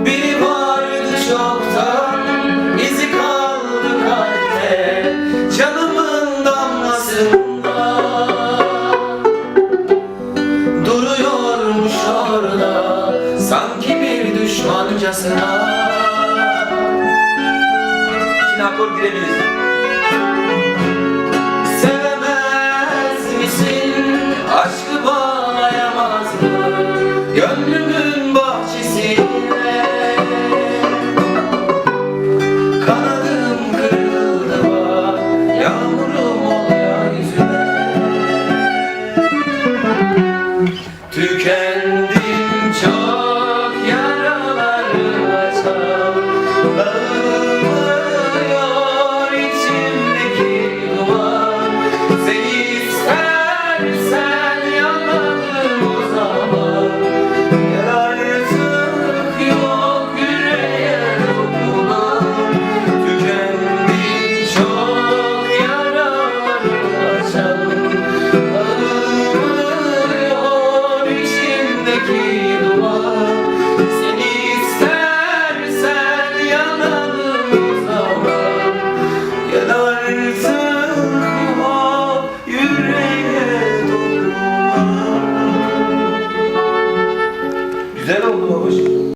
Biri vardı çoktan, izi kaldı kalpte, canımın damlasında. Duruyormuş orada, sanki bir düşmancasına. Şimdi akor girebiliriz.